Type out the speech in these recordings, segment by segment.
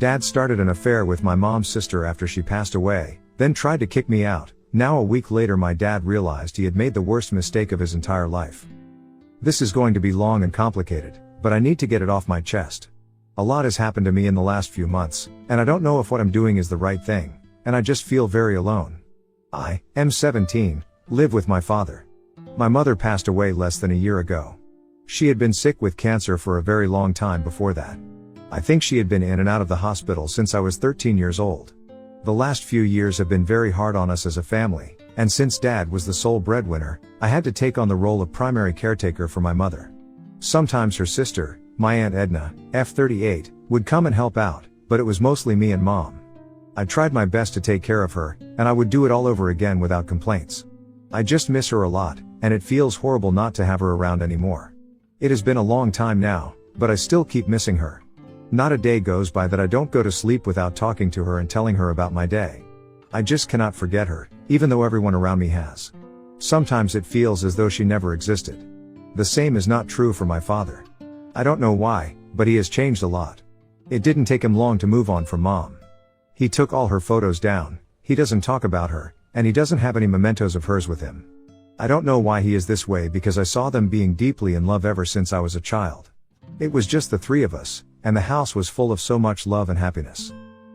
Dad started an affair with my mom's sister after she passed away, then tried to kick me out. Now a week later my dad realized he had made the worst mistake of his entire life. This is going to be long and complicated, but I need to get it off my chest. A lot has happened to me in the last few months, and I don't know if what I'm doing is the right thing, and I just feel very alone. I am 17, live with my father. My mother passed away less than a year ago. She had been sick with cancer for a very long time before that. I think she had been in and out of the hospital since I was 13 years old. The last few years have been very hard on us as a family, and since Dad was the sole breadwinner, I had to take on the role of primary caretaker for my mother. Sometimes her sister, my Aunt Edna, F38, would come and help out, but it was mostly me and Mom. I tried my best to take care of her, and I would do it all over again without complaints. I just miss her a lot, and it feels horrible not to have her around anymore. It has been a long time now, but I still keep missing her. Not a day goes by that I don't go to sleep without talking to her and telling her about my day. I just cannot forget her, even though everyone around me has. Sometimes it feels as though she never existed. The same is not true for my father. I don't know why, but he has changed a lot. It didn't take him long to move on from Mom. He took all her photos down, he doesn't talk about her, and he doesn't have any mementos of hers with him. I don't know why he is this way because I saw them being deeply in love ever since I was a child. It was just the three of us, and the house was full of so much love and happiness.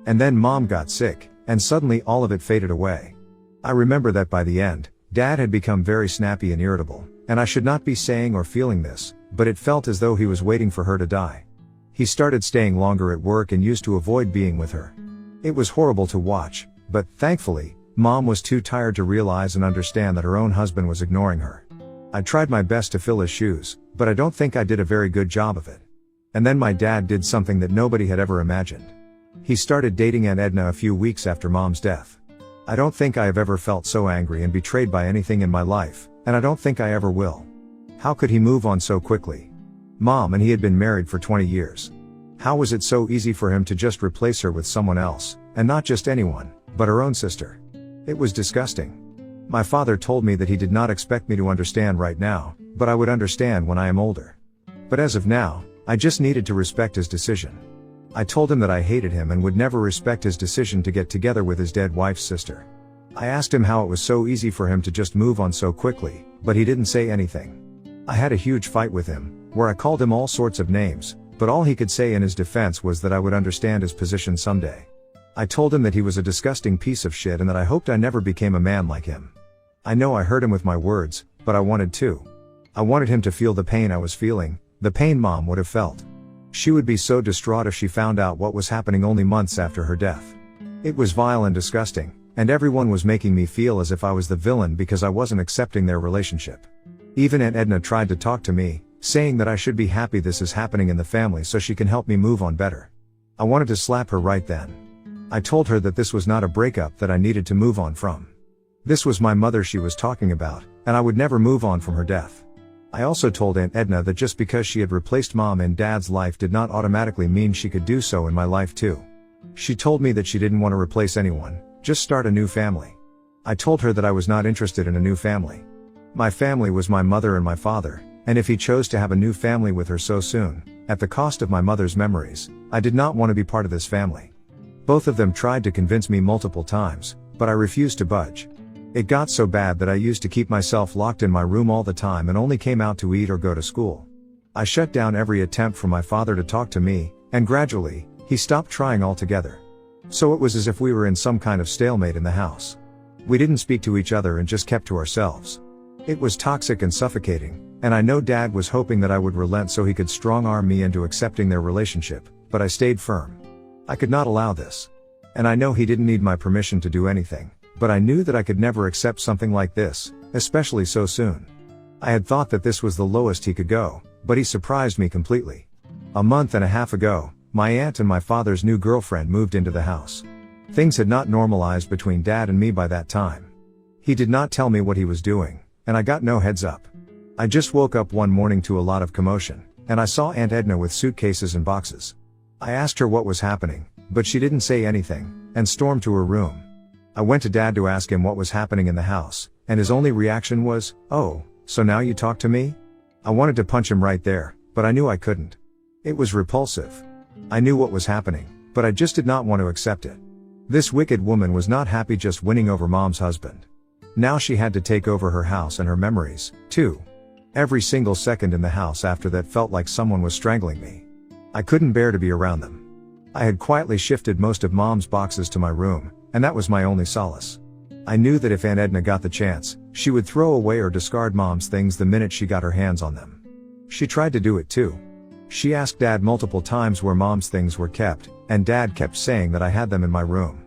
And then Mom got sick, and suddenly all of it faded away. I remember that by the end, Dad had become very snappy and irritable, and I should not be saying or feeling this, but it felt as though he was waiting for her to die. He started staying longer at work and used to avoid being with her. It was horrible to watch, but thankfully, Mom was too tired to realize and understand that her own husband was ignoring her. I tried my best to fill his shoes, but I don't think I did a very good job of it. And then my dad did something that nobody had ever imagined. He started dating Aunt Edna a few weeks after Mom's death. I don't think I have ever felt so angry and betrayed by anything in my life, and I don't think I ever will. How could he move on so quickly? Mom and he had been married for 20 years. How was it so easy for him to just replace her with someone else, and not just anyone, but her own sister? It was disgusting. My father told me that he did not expect me to understand right now, but I would understand when I am older. But as of now, I just needed to respect his decision. I told him that I hated him and would never respect his decision to get together with his dead wife's sister. I asked him how it was so easy for him to just move on so quickly, but he didn't say anything. I had a huge fight with him, where I called him all sorts of names, but all he could say in his defense was that I would understand his position someday. I told him that he was a disgusting piece of shit and that I hoped I never became a man like him. I know I hurt him with my words, but I wanted to. I wanted him to feel the pain I was feeling, the pain Mom would have felt. She would be so distraught if she found out what was happening only months after her death. It was vile and disgusting, and everyone was making me feel as if I was the villain because I wasn't accepting their relationship. Even Aunt Edna tried to talk to me, saying that I should be happy this is happening in the family so she can help me move on better. I wanted to slap her right then. I told her that this was not a breakup that I needed to move on from. This was my mother she was talking about, and I would never move on from her death. I also told Aunt Edna that just because she had replaced Mom in Dad's life did not automatically mean she could do so in my life too. She told me that she didn't want to replace anyone, just start a new family. I told her that I was not interested in a new family. My family was my mother and my father, and if he chose to have a new family with her so soon, at the cost of my mother's memories, I did not want to be part of this family. Both of them tried to convince me multiple times, but I refused to budge. It got so bad that I used to keep myself locked in my room all the time and only came out to eat or go to school. I shut down every attempt for my father to talk to me, and gradually, he stopped trying altogether. So it was as if we were in some kind of stalemate in the house. We didn't speak to each other and just kept to ourselves. It was toxic and suffocating, and I know Dad was hoping that I would relent so he could strong-arm me into accepting their relationship, but I stayed firm. I could not allow this. And I know he didn't need my permission to do anything. But I knew that I could never accept something like this, especially so soon. I had thought that this was the lowest he could go, but he surprised me completely. A month and a half ago, my aunt and my father's new girlfriend moved into the house. Things had not normalized between Dad and me by that time. He did not tell me what he was doing, and I got no heads up. I just woke up one morning to a lot of commotion, and I saw Aunt Edna with suitcases and boxes. I asked her what was happening, but she didn't say anything, and stormed to her room. I went to Dad to ask him what was happening in the house, and his only reaction was, "Oh, so now you talk to me?" I wanted to punch him right there, but I knew I couldn't. It was repulsive. I knew what was happening, but I just did not want to accept it. This wicked woman was not happy just winning over mom's husband. Now she had to take over her house and her memories, too. Every single second in the house after that felt like someone was strangling me. I couldn't bear to be around them. I had quietly shifted most of mom's boxes to my room, and that was my only solace. I knew that if Aunt Edna got the chance, she would throw away or discard mom's things the minute she got her hands on them. She tried to do it too. She asked Dad multiple times where mom's things were kept, and Dad kept saying that I had them in my room.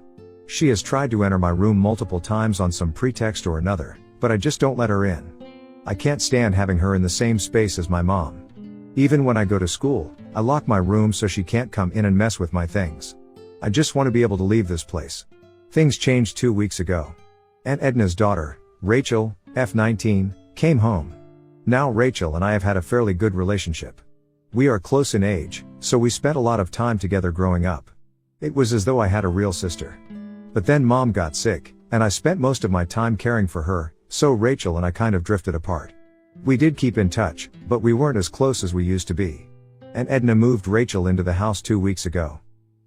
She has tried to enter my room multiple times on some pretext or another, but I just don't let her in. I can't stand having her in the same space as my mom. Even when I go to school, I lock my room so she can't come in and mess with my things. I just want to be able to leave this place. Things changed 2 weeks ago. Aunt Edna's daughter, Rachel, F19, came home. Now Rachel and I have had a fairly good relationship. We are close in age, so we spent a lot of time together growing up. It was as though I had a real sister. But then mom got sick, and I spent most of my time caring for her, so Rachel and I kind of drifted apart. We did keep in touch, but we weren't as close as we used to be. Aunt Edna moved Rachel into the house 2 weeks ago.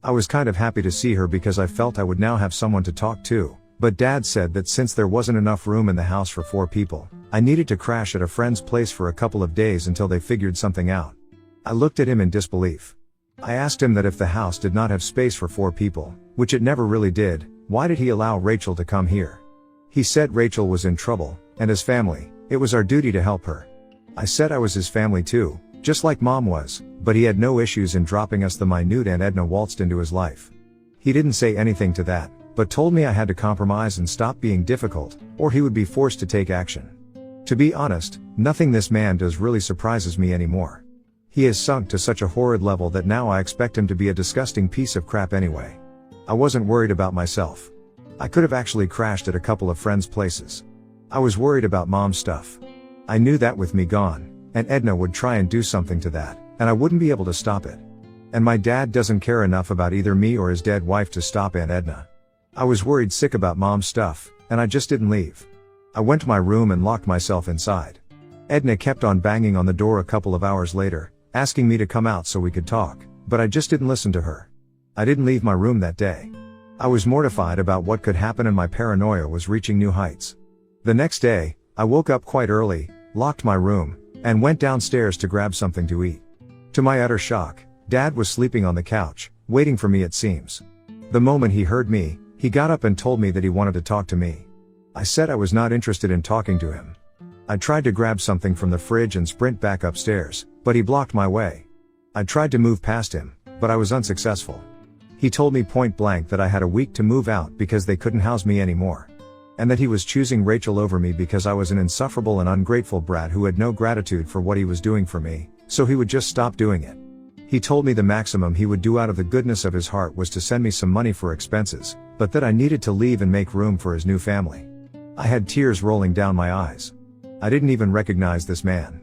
I was kind of happy to see her because I felt I would now have someone to talk to, but Dad said that since there wasn't enough room in the house for 4 people, I needed to crash at a friend's place for a couple of days until they figured something out. I looked at him in disbelief. I asked him that if the house did not have space for 4 people, which it never really did, why did he allow Rachel to come here? He said Rachel was in trouble, and as family, it was our duty to help her. I said I was his family too, just like mom was, but he had no issues in dropping us the minute Aunt Edna waltzed into his life. He didn't say anything to that, but told me I had to compromise and stop being difficult, or he would be forced to take action. To be honest, nothing this man does really surprises me anymore. He has sunk to such a horrid level that now I expect him to be a disgusting piece of crap anyway. I wasn't worried about myself. I could have actually crashed at a couple of friends' places. I was worried about mom's stuff. I knew that with me gone, Aunt Edna would try and do something to that, and I wouldn't be able to stop it. And my dad doesn't care enough about either me or his dead wife to stop Aunt Edna. I was worried sick about mom's stuff, and I just didn't leave. I went to my room and locked myself inside. Edna kept on banging on the door a couple of hours later, asking me to come out so we could talk, but I just didn't listen to her. I didn't leave my room that day. I was mortified about what could happen and my paranoia was reaching new heights. The next day, I woke up quite early, locked my room, and went downstairs to grab something to eat. To my utter shock, Dad was sleeping on the couch, waiting for me it seems. The moment he heard me, he got up and told me that he wanted to talk to me. I said I was not interested in talking to him. I tried to grab something from the fridge and sprint back upstairs, but he blocked my way. I tried to move past him, but I was unsuccessful. He told me point blank that I had a week to move out because they couldn't house me anymore. And that he was choosing Rachel over me because I was an insufferable and ungrateful brat who had no gratitude for what he was doing for me, so he would just stop doing it. He told me the maximum he would do out of the goodness of his heart was to send me some money for expenses, but that I needed to leave and make room for his new family. I had tears rolling down my eyes. I didn't even recognize this man.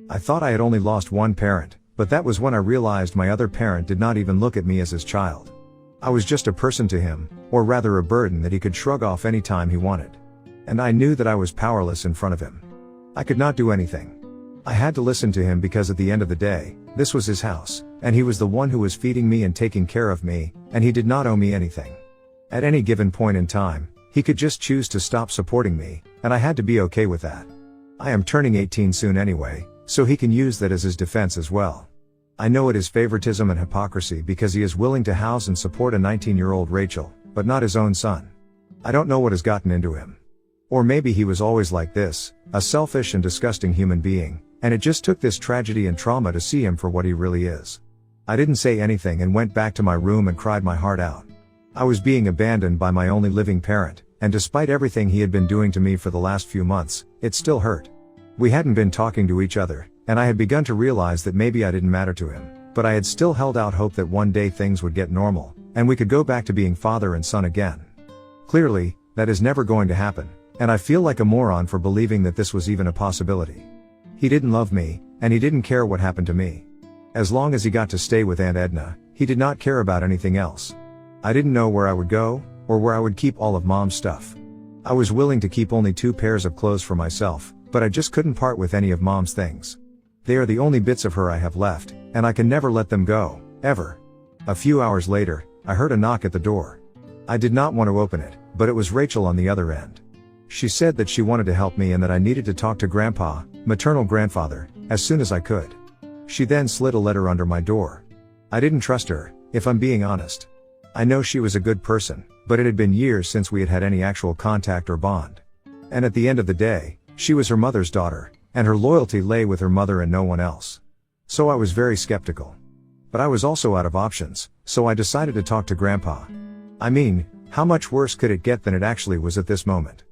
I thought I had only lost one parent, but that was when I realized my other parent did not even look at me as his child. I was just a person to him, or rather a burden that he could shrug off any time he wanted. And I knew that I was powerless in front of him. I could not do anything. I had to listen to him because at the end of the day, this was his house, and he was the one who was feeding me and taking care of me, and he did not owe me anything. At any given point in time, he could just choose to stop supporting me, and I had to be okay with that. I am turning 18 soon anyway, so he can use that as his defense as well. I know it is favoritism and hypocrisy because he is willing to house and support a 19-year-old Rachel, but not his own son. I don't know what has gotten into him. Or maybe he was always like this, a selfish and disgusting human being, and it just took this tragedy and trauma to see him for what he really is. I didn't say anything and went back to my room and cried my heart out. I was being abandoned by my only living parent, and despite everything he had been doing to me for the last few months, it still hurt. We hadn't been talking to each other, and I had begun to realize that maybe I didn't matter to him, but I had still held out hope that one day things would get normal, and we could go back to being father and son again. Clearly, that is never going to happen, and I feel like a moron for believing that this was even a possibility. He didn't love me, and he didn't care what happened to me. As long as he got to stay with Aunt Edna, he did not care about anything else. I didn't know where I would go, or where I would keep all of mom's stuff. I was willing to keep only 2 pairs of clothes for myself, but I just couldn't part with any of mom's things. They are the only bits of her I have left, and I can never let them go, ever. A few hours later, I heard a knock at the door. I did not want to open it, but it was Rachel on the other end. She said that she wanted to help me and that I needed to talk to Grandpa, maternal grandfather, as soon as I could. She then slid a letter under my door. I didn't trust her, if I'm being honest. I know she was a good person, but it had been years since we had had any actual contact or bond. And at the end of the day, she was her mother's daughter, and her loyalty lay with her mother and no one else. So I was very skeptical. But I was also out of options, so I decided to talk to Grandpa. I mean, how much worse could it get than it actually was at this moment?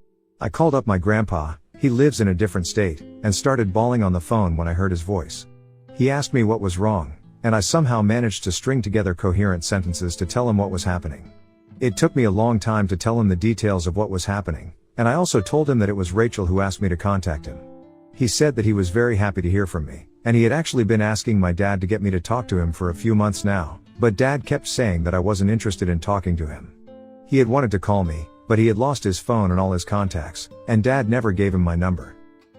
I called up my grandpa, he lives in a different state, and started bawling on the phone when I heard his voice. He asked me what was wrong, and I somehow managed to string together coherent sentences to tell him what was happening. It took me a long time to tell him the details of what was happening, and I also told him that it was Rachel who asked me to contact him. He said that he was very happy to hear from me, and he had actually been asking my dad to get me to talk to him for a few months now, but Dad kept saying that I wasn't interested in talking to him. He had wanted to call me, but he had lost his phone and all his contacts, and Dad never gave him my number.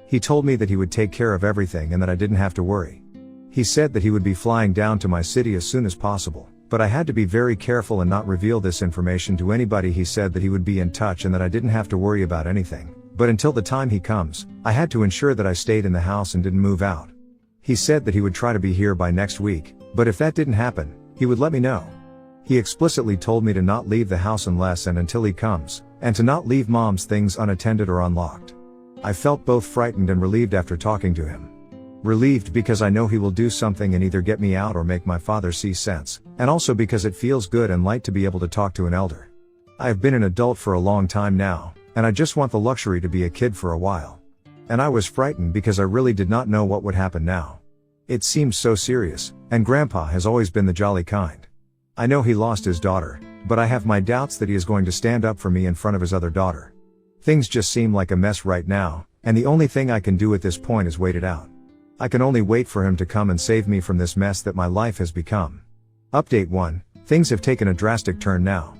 He told me that he would take care of everything and that I didn't have to worry. He said that he would be flying down to my city as soon as possible, but I had to be very careful and not reveal this information to anybody. He said that he would be in touch and that I didn't have to worry about anything, but until the time he comes, I had to ensure that I stayed in the house and didn't move out. He said that he would try to be here by next week, but if that didn't happen, he would let me know. He explicitly told me to not leave the house unless and until he comes, and to not leave Mom's things unattended or unlocked. I felt both frightened and relieved after talking to him. Relieved because I know he will do something and either get me out or make my father see sense, and also because it feels good and light to be able to talk to an elder. I have been an adult for a long time now, and I just want the luxury to be a kid for a while. And I was frightened because I really did not know what would happen now. It seems so serious, and Grandpa has always been the jolly kind. I know he lost his daughter, but I have my doubts that he is going to stand up for me in front of his other daughter. Things just seem like a mess right now, and the only thing I can do at this point is wait it out. I can only wait for him to come and save me from this mess that my life has become. Update 1. Things have taken a drastic turn now.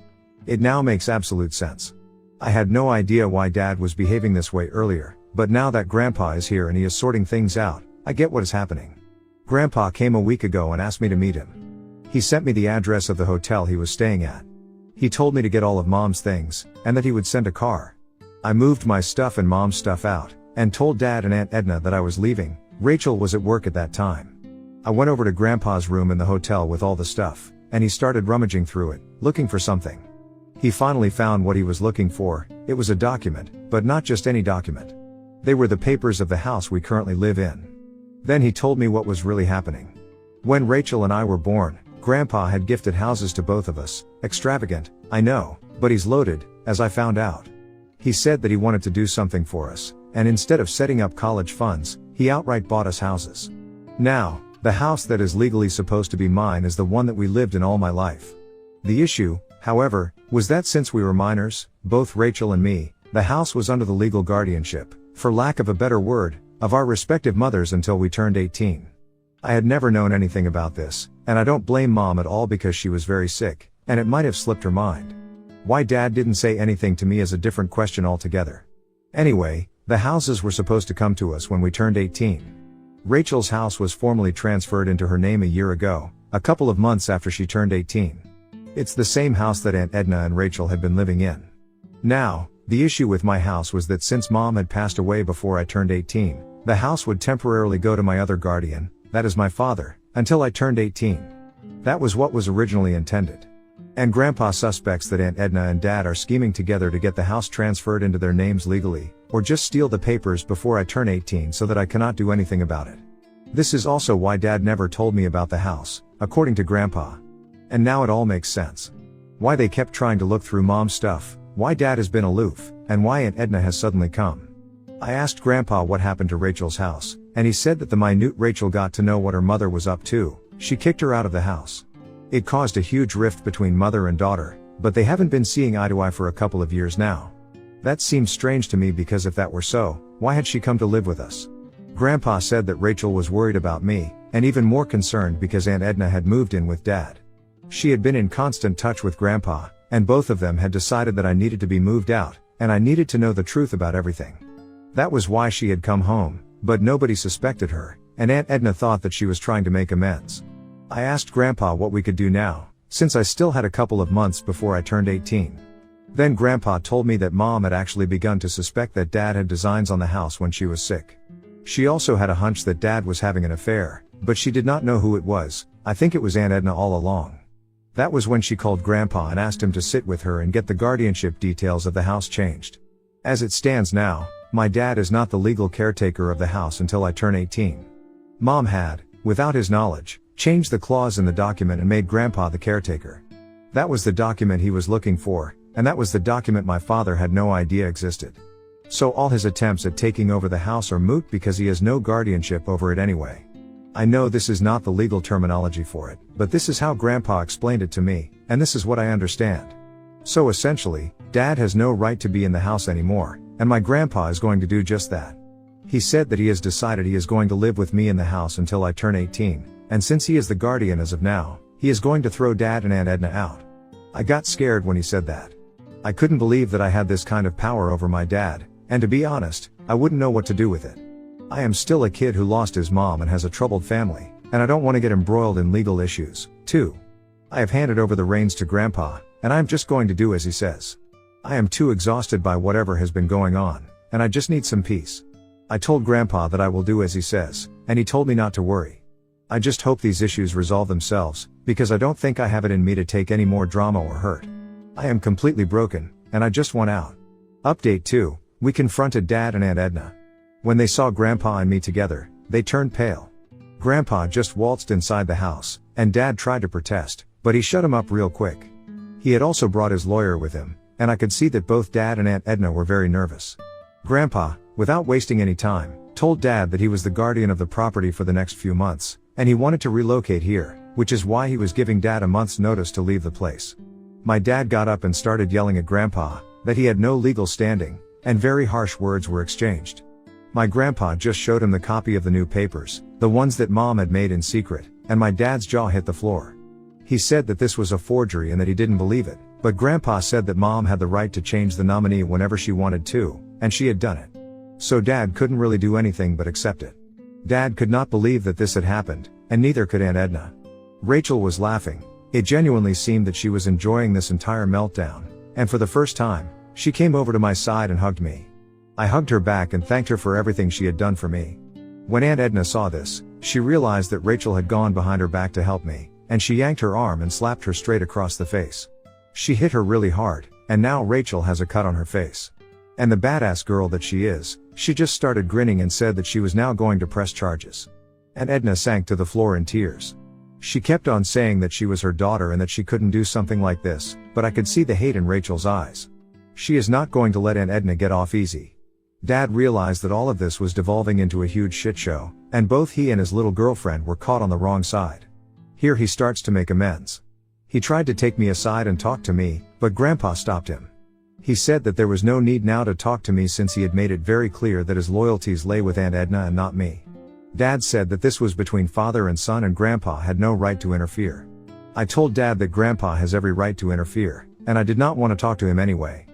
It now makes absolute sense. I had no idea why Dad was behaving this way earlier, but now that Grandpa is here and he is sorting things out, I get what is happening. Grandpa came a week ago and asked me to meet him. He sent me the address of the hotel he was staying at. He told me to get all of Mom's things, and that he would send a car. I moved my stuff and Mom's stuff out, and told Dad and Aunt Edna that I was leaving. Rachel was at work at that time. I went over to Grandpa's room in the hotel with all the stuff, and he started rummaging through it, looking for something. He finally found what he was looking for. It was a document, but not just any document. They were the papers of the house we currently live in. Then he told me what was really happening. When Rachel and I were born, Grandpa had gifted houses to both of us. Extravagant, I know, but he's loaded, as I found out. He said that he wanted to do something for us, and instead of setting up college funds, he outright bought us houses. Now, the house that is legally supposed to be mine is the one that we lived in all my life. The issue, however, was that since we were minors, both Rachel and me, the house was under the legal guardianship, for lack of a better word, of our respective mothers until we turned 18. I had never known anything about this, and I don't blame Mom at all because she was very sick, and it might have slipped her mind. Why Dad didn't say anything to me is a different question altogether. Anyway, the houses were supposed to come to us when we turned 18. Rachel's house was formally transferred into her name a year ago, a couple of months after she turned 18. It's the same house that Aunt Edna and Rachel had been living in. Now, the issue with my house was that since Mom had passed away before I turned 18, the house would temporarily go to my other guardian, that is my father, until I turned 18. That was what was originally intended. And Grandpa suspects that Aunt Edna and Dad are scheming together to get the house transferred into their names legally, or just steal the papers before I turn 18 so that I cannot do anything about it. This is also why Dad never told me about the house, according to Grandpa. And now it all makes sense. Why they kept trying to look through Mom's stuff, why Dad has been aloof, and why Aunt Edna has suddenly come. I asked Grandpa what happened to Rachel's house, and he said that the minute Rachel got to know what her mother was up to, she kicked her out of the house. It caused a huge rift between mother and daughter, but they haven't been seeing eye to eye for a couple of years now. That seems strange to me because if that were so, why had she come to live with us? Grandpa said that Rachel was worried about me, and even more concerned because Aunt Edna had moved in with Dad. She had been in constant touch with Grandpa, and both of them had decided that I needed to be moved out, and I needed to know the truth about everything. That was why she had come home, but nobody suspected her, and Aunt Edna thought that she was trying to make amends. I asked Grandpa what we could do now, since I still had a couple of months before I turned 18. Then Grandpa told me that Mom had actually begun to suspect that Dad had designs on the house when she was sick. She also had a hunch that Dad was having an affair, but she did not know who it was. I think it was Aunt Edna all along. That was when she called Grandpa and asked him to sit with her and get the guardianship details of the house changed. As it stands now, my dad is not the legal caretaker of the house until I turn 18. Mom had, without his knowledge, changed the clause in the document and made Grandpa the caretaker. That was the document he was looking for, and that was the document my father had no idea existed. So all his attempts at taking over the house are moot because he has no guardianship over it anyway. I know this is not the legal terminology for it, but this is how Grandpa explained it to me, and this is what I understand. So essentially, Dad has no right to be in the house anymore, and my grandpa is going to do just that. He said that he has decided he is going to live with me in the house until I turn 18, and since he is the guardian as of now, he is going to throw Dad and Aunt Edna out. I got scared when he said that. I couldn't believe that I had this kind of power over my dad, and to be honest, I wouldn't know what to do with it. I am still a kid who lost his mom and has a troubled family, and I don't want to get embroiled in legal issues, too. I have handed over the reins to Grandpa, and I'm just going to do as he says. I am too exhausted by whatever has been going on, and I just need some peace. I told Grandpa that I will do as he says, and he told me not to worry. I just hope these issues resolve themselves, because I don't think I have it in me to take any more drama or hurt. I am completely broken, and I just want out. Update 2, we confronted Dad and Aunt Edna. When they saw Grandpa and me together, they turned pale. Grandpa just waltzed inside the house, and Dad tried to protest, but he shut him up real quick. He had also brought his lawyer with him, and I could see that both Dad and Aunt Edna were very nervous. Grandpa, without wasting any time, told Dad that he was the guardian of the property for the next few months, and he wanted to relocate here, which is why he was giving Dad a month's notice to leave the place. My dad got up and started yelling at Grandpa that he had no legal standing, and very harsh words were exchanged. My grandpa just showed him the copy of the new papers, the ones that Mom had made in secret, and my dad's jaw hit the floor. He said that this was a forgery and that he didn't believe it, but Grandpa said that Mom had the right to change the nominee whenever she wanted to, and she had done it. So Dad couldn't really do anything but accept it. Dad could not believe that this had happened, and neither could Aunt Edna. Rachel was laughing. It genuinely seemed that she was enjoying this entire meltdown, and for the first time, she came over to my side and hugged me. I hugged her back and thanked her for everything she had done for me. When Aunt Edna saw this, she realized that Rachel had gone behind her back to help me, and she yanked her arm and slapped her straight across the face. She hit her really hard, and now Rachel has a cut on her face. And the badass girl that she is, she just started grinning and said that she was now going to press charges. Aunt Edna sank to the floor in tears. She kept on saying that she was her daughter and that she couldn't do something like this, but I could see the hate in Rachel's eyes. She is not going to let Aunt Edna get off easy. Dad realized that all of this was devolving into a huge shit show, and both he and his little girlfriend were caught on the wrong side. Here he starts to make amends. He tried to take me aside and talk to me, but Grandpa stopped him. He said that there was no need now to talk to me since he had made it very clear that his loyalties lay with Aunt Edna and not me. Dad said that this was between father and son and Grandpa had no right to interfere. I told Dad that Grandpa has every right to interfere, and I did not want to talk to him anyway.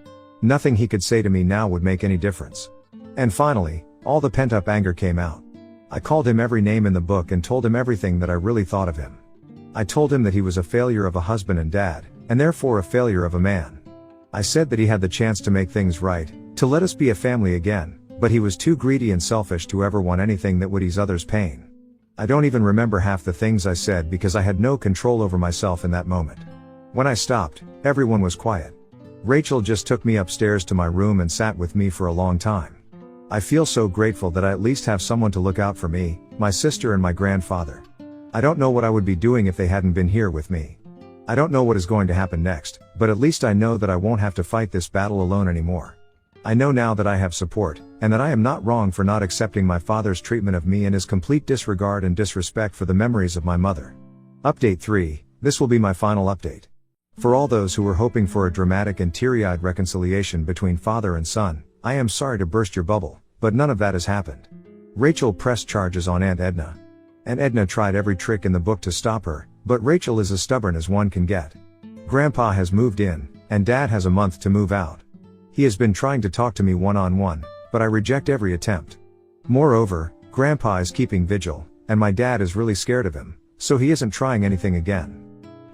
Nothing he could say to me now would make any difference. And finally, all the pent-up anger came out. I called him every name in the book and told him everything that I really thought of him. I told him that he was a failure of a husband and dad, and therefore a failure of a man. I said that he had the chance to make things right, to let us be a family again, but he was too greedy and selfish to ever want anything that would ease others' pain. I don't even remember half the things I said because I had no control over myself in that moment. When I stopped, everyone was quiet. Rachel just took me upstairs to my room and sat with me for a long time. I feel so grateful that I at least have someone to look out for me, my sister and my grandfather. I don't know what I would be doing if they hadn't been here with me. I don't know what is going to happen next, but at least I know that I won't have to fight this battle alone anymore. I know now that I have support, and that I am not wrong for not accepting my father's treatment of me and his complete disregard and disrespect for the memories of my mother. Update 3, this will be my final update. For all those who were hoping for a dramatic and teary-eyed reconciliation between father and son, I am sorry to burst your bubble, but none of that has happened. Rachel pressed charges on Aunt Edna. Aunt Edna tried every trick in the book to stop her, but Rachel is as stubborn as one can get. Grandpa has moved in, and Dad has a month to move out. He has been trying to talk to me one-on-one, but I reject every attempt. Moreover, Grandpa is keeping vigil, and my dad is really scared of him, so he isn't trying anything again.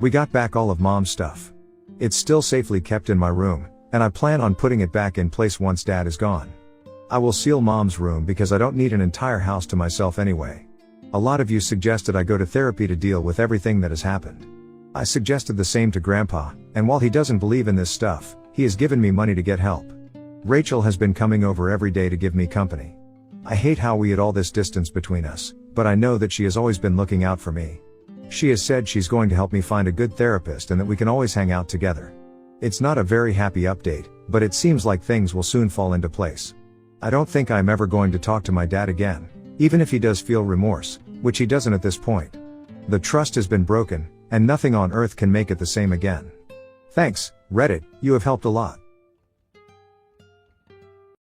We got back all of Mom's stuff. It's still safely kept in my room, and I plan on putting it back in place once Dad is gone. I will seal Mom's room because I don't need an entire house to myself anyway. A lot of you suggested I go to therapy to deal with everything that has happened. I suggested the same to Grandpa, and while he doesn't believe in this stuff, he has given me money to get help. Rachel has been coming over every day to give me company. I hate how we had all this distance between us, but I know that she has always been looking out for me. She has said she's going to help me find a good therapist and that we can always hang out together. It's not a very happy update, but it seems like things will soon fall into place. I don't think I'm ever going to talk to my dad again, even if he does feel remorse, which he doesn't at this point. The trust has been broken, and nothing on earth can make it the same again. Thanks, Reddit, you have helped a lot.